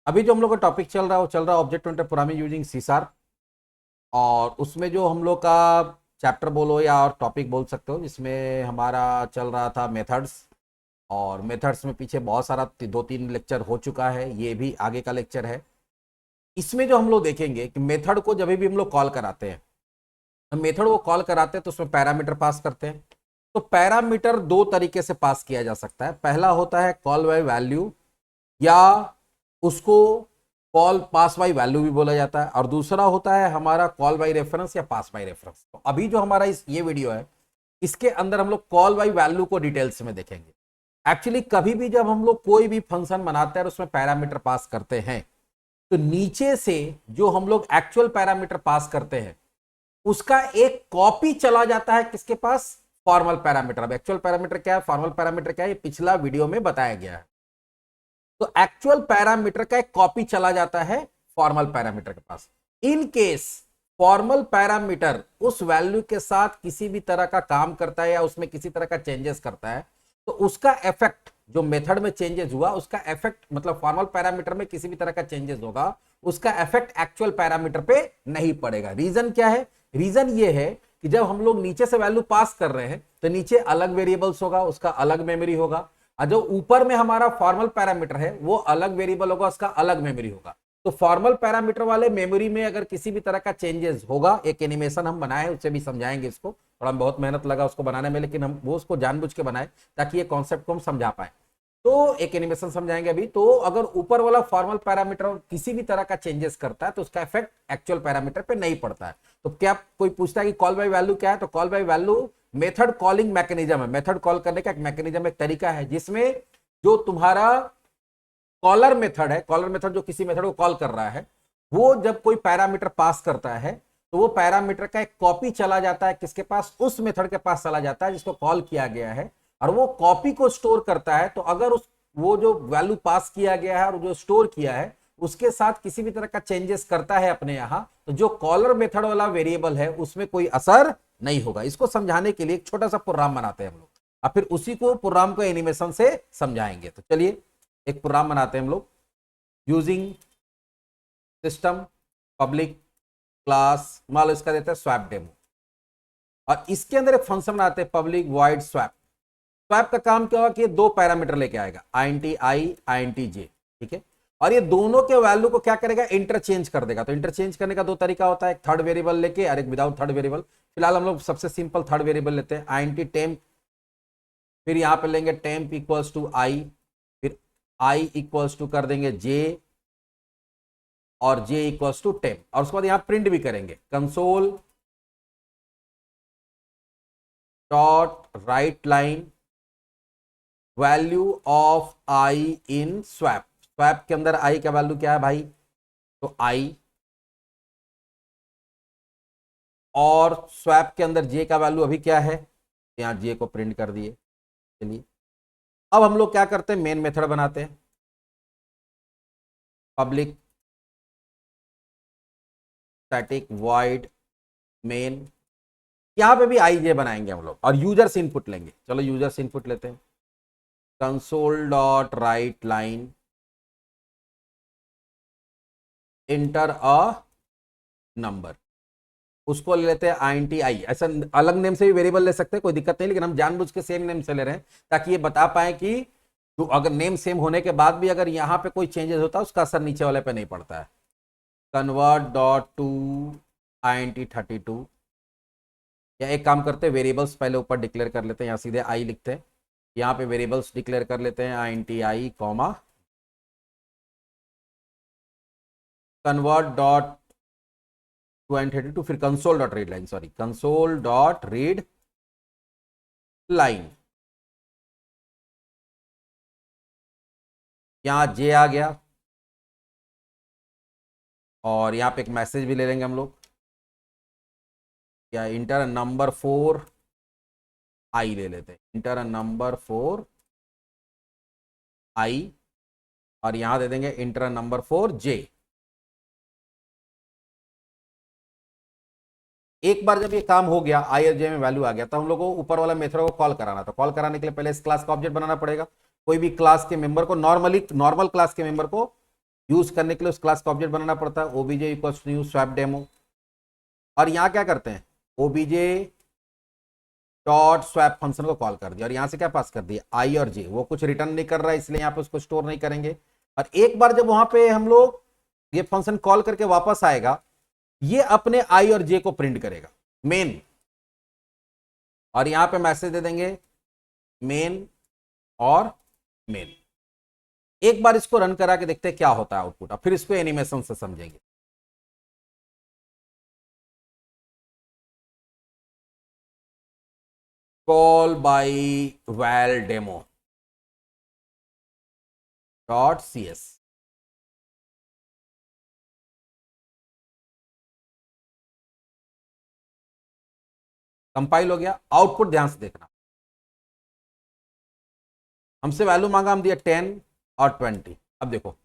अभी जो हम लोग का टॉपिक चल रहा है वो चल रहा है object oriented programming using C sharp. और उसमें जो हम लोग का चैप्टर बोलो या और टॉपिक बोल सकते हो, जिसमें हमारा चल रहा था मेथड्स। और मेथड्स में पीछे बहुत सारा 2-3 लेक्चर हो चुका है, ये भी आगे का लेक्चर है। इसमें जो हम लोग देखेंगे कि मेथड को जब भी हम लोग कॉल कराते हैं, मेथड को कॉल कराते हैं तो उसमें पैरामीटर पास करते हैं। तो पैरामीटर दो तरीके से पास किया जा सकता है। पहला होता है कॉल बाय वैल्यू, या उसको कॉल पास बाई वैल्यू भी बोला जाता है। और दूसरा होता है हमारा कॉल बाई रेफरेंस या पास बाई रेफरेंस। तो अभी जो हमारा ये वीडियो है, इसके अंदर हम लोग कॉल बाई वैल्यू को डिटेल्स में देखेंगे। एक्चुअली कभी भी जब हम लोग कोई भी फंक्शन बनाते हैं और उसमें पैरामीटर पास करते हैं, तो नीचे से जो हम लोग एक्चुअल पैरामीटर पास करते हैं उसका एक कॉपी चला जाता है किसके पास? Formal parameter. अब एक्चुअल पैरामीटर क्या है, फॉर्मल पैरामीटर क्या है, ये पिछला वीडियो में बताया गया है। तो एक्चुअल पैरामीटर का एक कॉपी चला जाता है फॉर्मल पैरामीटर के पास। इन केस फॉर्मल पैरामीटर उस वैल्यू के साथ किसी भी तरह का काम करता है या उसमें किसी तरह का चेंजेस करता है, तो उसका इफेक्ट जो मेथड में चेंजेस हुआ उसका इफेक्ट, मतलब फॉर्मल पैरामीटर में किसी भी तरह का चेंजेस होगा, उसका इफेक्ट एक्चुअल पैरामीटर पे नहीं पड़ेगा। रीजन क्या है? रीजन ये है कि जब हम लोग नीचे से वैल्यू पास कर रहे हैं तो नीचे अलग वेरिएबल्स होगा, उसका अलग मेमोरी होगा। और जो ऊपर में हमारा फॉर्मल पैरामीटर है वो अलग वेरिएबल होगा, उसका अलग मेमोरी होगा। तो फॉर्मल पैरामीटर वाले मेमोरी में अगर किसी भी तरह का चेंजेस होगा, एक एनिमेशन हम बनाए उससे भी समझाएंगे इसको, थोड़ा बहुत मेहनत लगा उसको बनाने में, लेकिन हम वो उसको जानबूझ के बनाए ताकि ये कॉन्सेप्ट को हम समझा पाए। तो एक एनिमेशन समझाएंगे अभी। तो अगर ऊपर वाला फॉर्मल पैरामीटर किसी भी तरह का चेंजेस करता है तो उसका इफेक्ट एक्चुअल पैरामीटर पे नहीं पड़ता है। तो क्या कोई पूछता है कि कॉल बाय वैल्यू क्या है, तो call by value method calling mechanism है। मेथड कॉल करने का एक मैकेनिज्म, एक तरीका है, जिसमें जो तुम्हारा कॉलर मेथड है, कॉलर मेथड जो किसी मेथड को कॉल कर रहा है, वो जब कोई पैरामीटर पास करता है तो वो पैरामीटर का एक कॉपी चला जाता है किसके पास? उस मेथड के पास चला जाता है जिसको कॉल किया गया है। और वो कॉपी को स्टोर करता है। तो अगर उस वो जो वैल्यू पास किया गया है और जो स्टोर किया है उसके साथ किसी भी तरह का चेंजेस करता है अपने यहां, तो जो कॉलर मेथड वाला वेरिएबल है उसमें कोई असर नहीं होगा। इसको समझाने के लिए एक छोटा सा प्रोग्राम बनाते हैं हम लोग, और फिर उसी को प्रोग्राम को एनिमेशन से समझाएंगे। तो चलिए एक प्रोग्राम बनाते हैं हम लोग, यूजिंग सिस्टम पब्लिक क्लास, मान लो इसका देते हैं स्वैप डेमो। और इसके अंदर एक फंक्शन बनाते हैं पब्लिक वॉइड स्वैप। स्वैप का काम क्या होगा कि ये दो पैरामीटर लेके आएगा, आईएनटी आई, आईएनटी जे, ठीक है। और ये दोनों के वैल्यू को क्या करेगा? इंटरचेंज कर देगा। तो इंटरचेंज करने का दो तरीका होता है, एक थर्ड वेरिएबल लेके और एक विदाउट थर्ड वेरिएबल। फिलहाल हम लोग सबसे सिंपल थर्ड वेरिएबल लेते हैं, आईएनटी टेम्प। फिर यहां पे लेंगे टेम्प इक्वल्स टू आई, फिर आई इक्वल्स टू कर देंगे जे, और जे इक्वल्स टू टेम्प। और उसके बाद यहां प्रिंट भी करेंगे, console dot right line value of I in swap. Swap के अंदर आई का वैल्यू क्या है भाई? तो आई। और स्वैप के अंदर जे का वैल्यू अभी क्या है? यहां जे को प्रिंट कर दिए। चलिए अब हम लोग क्या करते हैं, मेन मेथड बनाते हैं, पब्लिक स्टैटिक वॉइड मेन। यहां पे भी आई जे बनाएंगे हम लोग और यूजर्स इनपुट लेंगे। चलो यूजर्स इनपुट लेते हैं, console dot right line inter a number. उसको ले लेते हैं आईएनटी आई। ऐसा अलग नेम से भी वेरिएबल ले सकते हैं, कोई दिक्कत नहीं, लेकिन हम जानबूझ के सेम नेम से ले रहे हैं ताकि ये बता पाए कि तो अगर नेम सेम होने के बाद भी अगर यहाँ पे कोई चेंजेस होता है उसका असर नीचे वाले पे नहीं पड़ता है। Convert dot to INT32। या एक काम करते हैं, वेरिएबल्स पहले ऊपर डिक्लेयर कर लेते हैं, यहाँ सीधे आई लिखते हैं, यहाँ पे वेरिएबल्स डिक्लेयर कर लेते हैं, INT i comma convert dot to INT32, फिर console dot read line, sorry console dot read line. यहाँ जे आ गया और यहाँ पे एक मैसेज भी ले लेंगे हम लोग, या इंटर नंबर 4 आई ले लेते हैं, इंटर नंबर 4 आई। और यहां दे देंगे इंटर नंबर 4 जे। एक बार जब ये काम हो गया, आई और जे में वैल्यू आ गया, तो हम लोग को ऊपर वाला मेथड को कॉल कराना था। कॉल कराने के लिए पहले इस क्लास का ऑब्जेक्ट बनाना पड़ेगा। कोई भी क्लास के मेंबर को नॉर्मल क्लास के मेंबर को यूज करने के लिए उस क्लास का ऑब्जेक्ट बनाना पड़ता है, OBJ equals new swap demo. और यहाँ क्या करते हैं, ओबीजे डॉट स्वैप फंक्शन को कॉल कर दिया और यहां से क्या पास कर दिया, आई और जे। वो कुछ रिटर्न नहीं कर रहा है इसलिए यहाँ पे उसको स्टोर नहीं करेंगे। और एक बार जब वहां पे हम लोग ये फंक्शन कॉल करके वापस आएगा, ये अपने आई और जे को प्रिंट करेगा मेन, और यहां पे मैसेज दे देंगे मेन और मेन। एक बार इसको रन करा के देखते हैं क्या होता है आउटपुट, और फिर इसको एनिमेशन से समझेंगे। Call by value demo dot C S. Compile हो गया, आउटपुट ध्यान से देखना। हमसे वैल्यू मांगा, हम दिया 10 और 20। अब देखो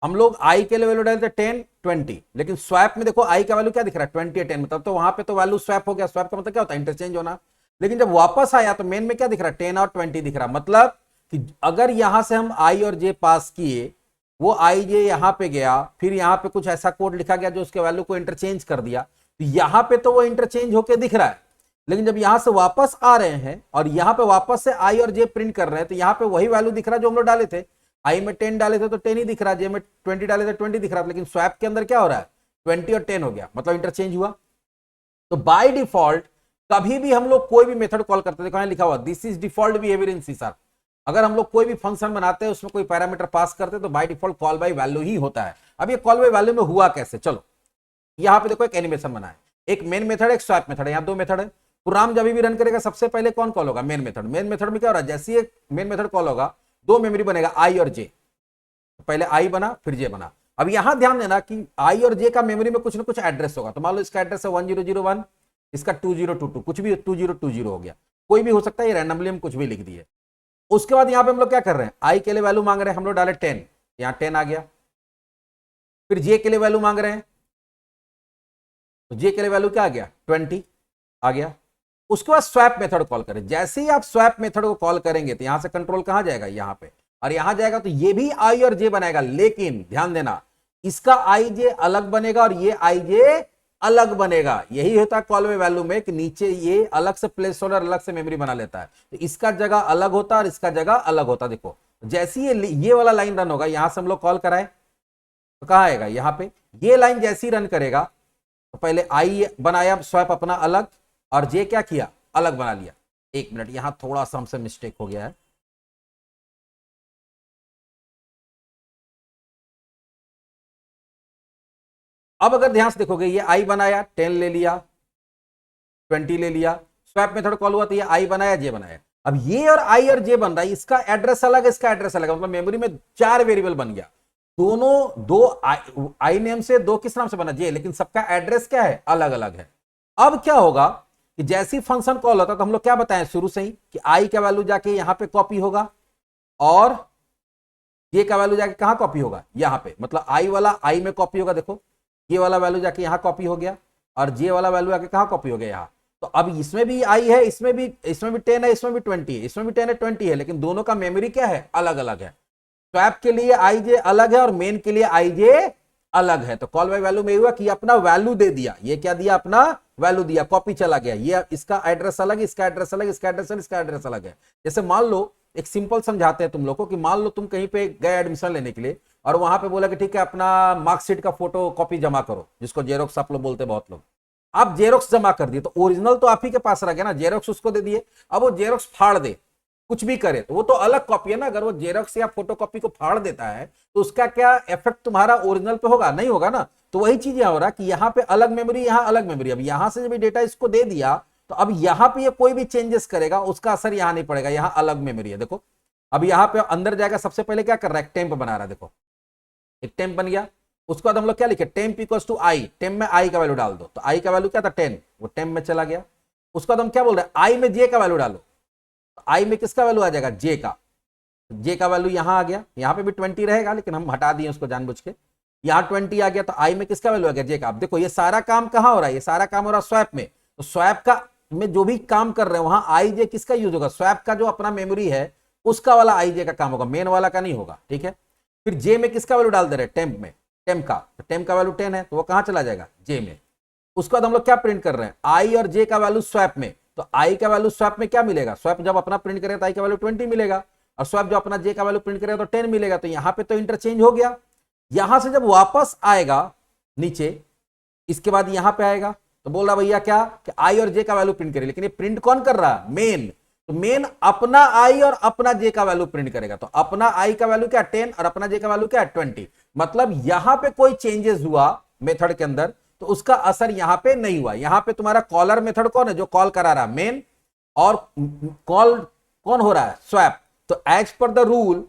हम लोग आई के लिए वैल्यू डालते 10 20, लेकिन स्वैप में देखो आई का वैल्यू क्या दिख रहा है 20 या 10, मतलब तो वहां पे तो वैल्यू स्वैप हो गया। स्वैप का मतलब क्या होता है, इंटरचेंज होना। लेकिन जब वापस आया तो मेन में क्या दिख रहा है, 10 और 20 दिख रहा है। मतलब कि अगर यहां से हम आई और जे पास किए, वो आई जे यहां पे गया, फिर यहां पे कुछ ऐसा कोड लिखा गया जो उसके वैल्यू को इंटरचेंज कर दिया, तो यहां पे तो वो इंटरचेंज होके दिख रहा है। लेकिन जब यहां से वापस आ रहे हैं और यहां पे वापस से आई और जे प्रिंट कर रहे हैं, तो यहां पे वही वैल्यू दिख रहा है जो हम लोग डाले थे। आई में 10 डाले थे तो 10 ही दिख रहा है, जे में 20 डाले थे 20 दिख रहा है। लेकिन स्वैप के अंदर क्या हो रहा है, 20 और 10 हो गया, मतलब इंटरचेंज हुआ। तो बाय डिफॉल्ट कभी भी हम लोग कोई भी मेथड कॉल करते हैं, देखो यहां लिखा हुआ this is default behaviour in C sharp. अगर हम लोग कोई भी फंक्शन बनाते हैं, उसमें कोई पैरामीटर पास करते हैं, तो by default call by value ही होता है। अब ये कॉल बाय वैल्यू में हुआ कैसे, चलो यहां पे देखो एक एनिमेशन बना है, एक मेन मेथड एक स्वैप मेथड है, यहां दो मेथड है। प्रोग्राम जब भी रन करेगा सबसे पहले कौन कॉल होगा, मेन मेथड। मेन मेथड में क्या हो रहा है, जैसे ही मेन मेथड कॉल होगा, दो मेमोरी बनेगा आई और जे। पहले आई बना फिर जे बना। अब यहां ध्यान देना कि आई और जे का मेमोरी में कुछ ना कुछ एड्रेस होगा। तो मान लो इसका एड्रेस है 1001, इसका 2022, कुछ भी 2020 हो गया, कोई भी हो सकता है, ये रैंडमली हम कुछ भी लिख दिए। उसके बाद यहां पे हम लोग क्या कर रहे हैं, आई के लिए वैल्यू मांग रहे हैं, हम लोग डाले 10, यहां 10 आ गया। फिर जे के लिए वैल्यू मांग रहे हैं, तो जे के लिए वैल्यू क्या आ गया 20 आ गया। उसके बाद स्वैप मेथड कॉल करें। जैसे ही आप स्वैप मेथड को कॉल करेंगे तो यहां से कंट्रोल कहां जाएगा, यहां पे, और यहां जाएगा तो ये भी आई और जे बनाएगा। लेकिन ध्यान देना, इसका आई जे अलग बनेगा और ये आई जे अलग बनेगा। यही होता है कॉल में वैल्यू में कि नीचे ये अलग से प्लेस होल्डर अलग से मेमोरी बना लेता है, तो इसका जगह अलग होता है और इसका जगह अलग होता है। देखो जैसे ये वाला लाइन रन होगा, यहां से हम लोग कॉल कराए तो कहां आएगा, यहां पे। ये लाइन जैसी रन करेगा तो पहले आई बनाया स्वैप अपना अलग, और जे क्या किया, अलग बना लिया। एक मिनट, यहां थोड़ा सा हमसे मिस्टेक हो गया है। अब अगर ध्यान से देखोगे, ये आई बनाया 10 ले लिया 20 ले लिया, स्वैप मेथड कॉल हुआ तो ये आई बनाया जे बनाया। अब ये और आई और जे बन रहा है, इसका एड्रेस अलग है, इसका एड्रेस अलग है, मतलब मेमोरी में 4 वेरिएबल बन गया। दोनों दो आई नेम से, दो किस नाम से बना, जे, लेकिन सबका एड्रेस क्या है, अलग अलग है। अब क्या होगा कि जैसी फंक्शन कॉल होता, तो हम लोग क्या बताएं शुरू से ही कि आई का वैल्यू जाके यहां पे कॉपी होगा और ये का वैल्यू जाके कहां कॉपी होगा, यहां पे। मतलब आई वाला आई में कॉपी होगा, देखो ये वाला वैल्यू जाके यहां कॉपी हो गया, और जे वाला वैल्यू जाके कहां कॉपी हो गया, यहां। तो अब इसमें भी आई है, इसमें भी 10 है, इसमें भी 20 है, इसमें भी 10 है 20 है, लेकिन दोनों का मेमोरी क्या है, अलग अलग है। स्वैप के लिए आई जे अलग है और मेन के लिए आई जे अलग है। तो कॉल बाय वैल्यू में हुआ कि अपना वैल्यू दे दिया, ये क्या दिया, अपना वैल्यू दिया, कॉपी चला गया। ये इसका एड्रेस अलग, इसका एड्रेस अलग, इसका एड्रेस अलग, इसका एड्रेस अलग है। जैसे मान लो, एक सिंपल समझाते हैं तुम लोग को, कि मान लो तुम कहीं पे गए एडमिशन लेने के लिए, और वहां पे बोला कि ठीक है अपना मार्कशीट का फोटो कॉपी जमा करो, जिसको जेरोक्स आप लोग बोलते हैं बहुत लोग। आप जेरोक्स जमा कर दिए तो ओरिजिनल तो आप ही के पास रह गया ना, जेरोक्स उसको दे दिए। अब वो जेरोक्स फाड़ दे, कुछ भी करे, तो वो तो अलग कॉपी है ना। अगर वो जेरोक्स या फोटो कॉपी को फाड़ देता है तो उसका क्या इफेक्ट तुम्हारा ओरिजिनल पे होगा, नहीं होगा ना। तो वही चीज यहां हो रहा है कि यहाँ पे अलग मेमोरी, यहाँ अलग मेमोरी। अब यहां से जब डेटा इसको दे दिया, तो अब यहां पे ये कोई भी चेंजेस करेगा उसका असर यहां नहीं पड़ेगा, यहां अलग मेमोरी है। देखो अब यहां पे अंदर जाएगा, सबसे पहले क्या कर रहा है, टेम्प बना रहा है। देखो एक टेम्प बन गया। उसके बाद हम लोग क्या लिखे, temp equals to I, temp में आई का वैल्यू डाल दो, तो आई का वैल्यू क्या था 10, वो टेम्प में चला गया। उसके बाद हम क्या बोल रहे हैं, आई में जे का वैल्यू डालो, आई में किसका वैल्यू आ जाएगा, जे का। जे का वैल्यू यहां आ गया, यहां पे भी 20 रहेगा, लेकिन हम हटा दिए उसको जानबूझ के। यहां 20 आ गया, तो आई में किसका वैल्यू आ गया, जे का। अब देखो ये सारा काम कहां हो रहा है, ये सारा काम हो रहा है स्वैप में। तो स्वैप का में जो भी काम कर रहे हैं, वहां आई जे किसका यूज होगा, स्वैप का जो अपना मेमोरी है उसका वाला आई जे का काम होगा, मेन वाला का नहीं होगा, ठीक है। फिर जे में किसका वैल्यू डाल दे रहे हैं, टेम्प में, टेम्प का, तो टेम्प का वैल्यू 10 है तो वो कहां चला जाएगा, जे में। उसके बाद हम लोग क्या प्रिंट कर रहे हैं, आई और जे का वैल्यू स्वैप में, तो आई का वैल्यू स्वैप में क्या मिलेगा, स्वैप जब अपना प्रिंट करेगा तो आई का वैल्यू 20 मिलेगा, और स्वैप जो अपना जे का वैल्यू प्रिंट करेगा तो 10 मिलेगा। तो यहां पे तो इंटरचेंज हो गया। यहां से जब वापस आएगा नीचे, इसके बाद यहां पे आएगा तो बोल रहा भैया क्या कि आई और जे का वैल्यू प्रिंट करे, लेकिन ये प्रिंट कौन कर रहा है, मेन। तो मेन अपना आई और अपना जे का वैल्यू प्रिंट करेगा, तो अपना आई का वैल्यू क्या 10 और अपना जे का वैल्यू क्या 20। मतलब यहां पे कोई चेंजेस हुआ मेथड के अंदर तो उसका असर यहां पे नहीं हुआ। यहां पे तुम्हारा कॉलर मेथड कौन है, जो कॉल करा रहा है मेन, और कॉल कौन हो रहा है, स्वैप। तो एज पर द रूल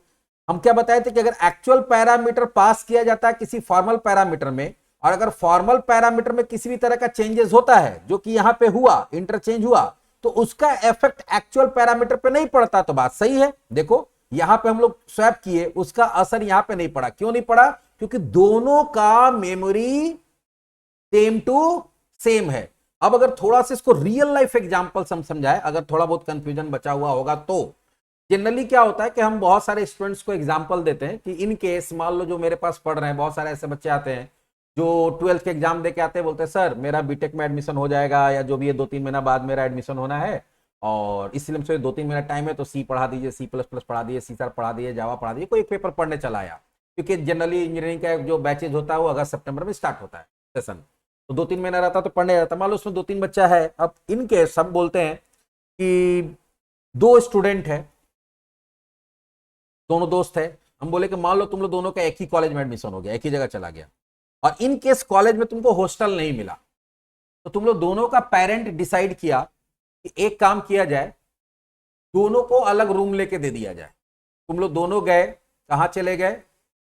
हम क्या बताए थे कि अगर एक्चुअल पैरामीटर पास किया जाता है किसी फॉर्मल पैरामीटर में, और अगर फॉर्मल पैरामीटर में किसी भी तरह का चेंजेस होता है जो कि यहां पे हुआ, इंटरचेंज हुआ, तो उसका इफेक्ट एक्चुअल पैरामीटर पे नहीं पड़ता। तो बात सही है। देखो यहां पे हम लोग स्वैप किए, उसका असर यहां पे नहीं पड़ा। क्यों नहीं पड़ा, क्योंकि दोनों का मेमोरी सेम टू सेम है। अब अगर थोड़ा सा इसको रियल लाइफ एग्जांपल हम समझाए, अगर थोड़ा बहुत कंफ्यूजन बचा हुआ होगा तो जनरली क्या होता है कि हम बहुत सारे स्टूडेंट्स को एग्जांपल देते हैं कि इन केस मान लो जो मेरे पास पढ़ रहे हैं, बहुत सारे ऐसे बच्चे आते हैं जो 12th के एग्जाम दे के आते हैं, बोलते हैं सर मेरा बीटेक में एडमिशन हो जाएगा, या जो भी है 2-3 महीना बाद मेरा एडमिशन होना है, और इसलिए मुझे 2-3 महीना टाइम है, तो सी पढ़ा दीजिए, C++ पढ़ा दीजिए, C# पढ़ा दीजिए, जावा पढ़ा दीजिए, कोई एक पेपर पढ़ने चला आया। क्योंकि जनरली इंजीनियरिंग का जो बैचेज होता है वो अगस्त सितंबर में स्टार्ट होता है सेशन, तो 2-3 महीना रहता तो पढ़ने रहता। मान लो उसमें 2-3 बच्चा है। अब इनके सब बोलते हैं कि 2 स्टूडेंट है, दोनों दोस्त है, हम बोले कि मान लो तुम लोग दोनों का एक ही कॉलेज में एडमिशन हो गया, एक ही जगह चला गया, और इन केस कॉलेज में तुमको हॉस्टल नहीं मिला, तो तुम लोग दोनों का पेरेंट डिसाइड किया कि एक काम किया जाए, दोनों को अलग रूम लेके दे दिया जाए। तुम लोग दोनों गए, कहां चले गए,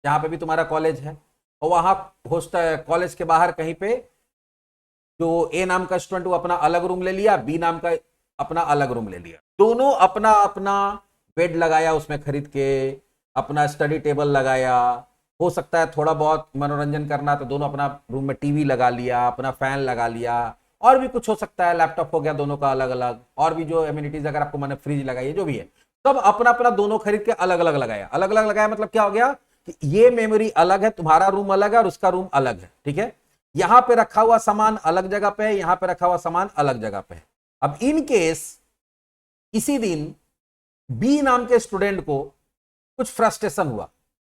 जहां पे भी तुम्हारा कॉलेज है, और वहां हॉस्टल कॉलेज के बाहर कहीं पे जो ए नाम का स्टूडेंट वो अपना अलग रूम ले लिया, बी नाम का अपना अलग रूम ले लिया, दोनों अपना अपना बेड लगाया उसमें खरीद के, अपना स्टडी टेबल लगाया, हो सकता है थोड़ा बहुत मनोरंजन करना तो दोनों अपना रूम में टीवी लगा लिया, अपना फैन लगा लिया, और भी कुछ हो सकता है, लैपटॉप हो गया दोनों का अलग अलग, और भी जो एम्यूनिटीज अगर आपको मैंने फ्रिज लगाई है जो भी है, सब अपना अपना दोनों खरीद के अलग अलग लगाया। अलग अलग लगाया मतलब क्या हो गया कि ये मेमोरी अलग है, तुम्हारा रूम अलग है और उसका रूम अलग है, ठीक है। यहां पे रखा हुआ सामान अलग जगह पे है, यहां पे रखा हुआ सामान अलग जगह पे है। अब इन केस किसी दिन बी नाम के स्टूडेंट को कुछ फ्रस्ट्रेशन हुआ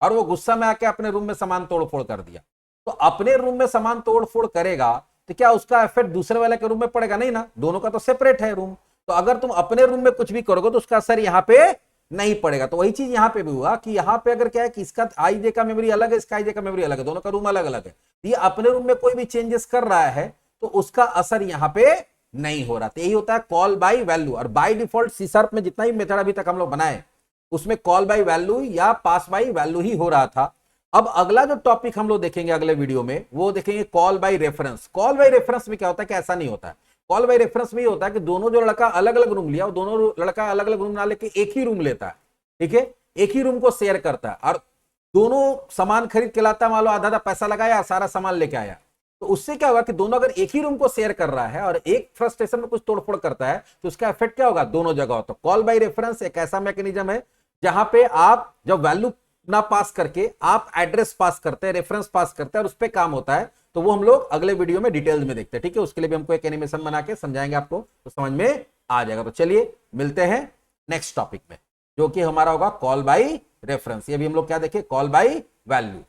और वो गुस्सा में आके अपने रूम में सामान तोड़फोड़ कर दिया, तो अपने रूम में सामान तोड़फोड़ करेगा तो क्या उसका इफेक्ट दूसरे वाले के रूम में पड़ेगा, नहीं ना, दोनों का तो सेपरेट है रूम। तो अगर तुम अपने रूम में कुछ भी करोगे तो उसका असर यहां पे नहीं पड़ेगा। तो वही चीज यहां पे भी हुआ कि यहां पे अगर क्या है कि इसका आई जे का मेमोरी अलग है, इसका आई जे का मेमोरी अलग है, दोनों का रूम अलग अलग है, ये अपने रूम में कोई भी चेंजेस कर रहा है तो उसका असर यहां पे नहीं हो रहा। तो यही होता है कॉल बाय वैल्यू। और बाय डिफॉल्ट सी शार्प में जितना भी मेथड अभी तक हम लोग बनाए उसमें कॉल बाय वैल्यू या पास बाय वैल्यू ही हो रहा था। अब अगला जो टॉपिक हम लोग देखेंगे अगले वीडियो में वो देखेंगे call by reference. Call by reference में क्या होता है कि ऐसा नहीं होता है। कॉल बाय रेफरेंस में ये होता है कि दोनों जो लड़का अलग अलग रूम लिया, दोनों लड़का अलग अलग रूम ना लेके एक ही रूम लेता है, ठीक है, एक ही रूम को शेयर करता है और दोनों सामान खरीद के लाता है, मान लो आधा आधा पैसा लगाया सारा सामान लेके आया, तो उससे क्या होगा कि दोनों अगर एक ही रूम को शेयर कर रहा है और एक फ्रस्ट्रेशन में कुछ तोड़फोड़ करता है तो उसका इफेक्ट क्या होगा, दोनों जगह होता है। कॉल बाय रेफरेंस एक ऐसा मैकेनिज्म है जहां पे आप जब वैल्यू ना पास करके आप एड्रेस पास करते हैं, रेफरेंस पास करते हैं और उस पर काम होता है। तो वो हम लोग अगले वीडियो में डिटेल्स में देखते हैं, ठीक है। उसके लिए भी हमको एक एनिमेशन बना के समझाएंगे आपको, तो समझ में आ जाएगा। तो चलिए मिलते हैं नेक्स्ट टॉपिक में जो कि हमारा होगा कॉल बाय रेफरेंस। ये भी हम लोग क्या देखें, कॉल बाय वैल्यू।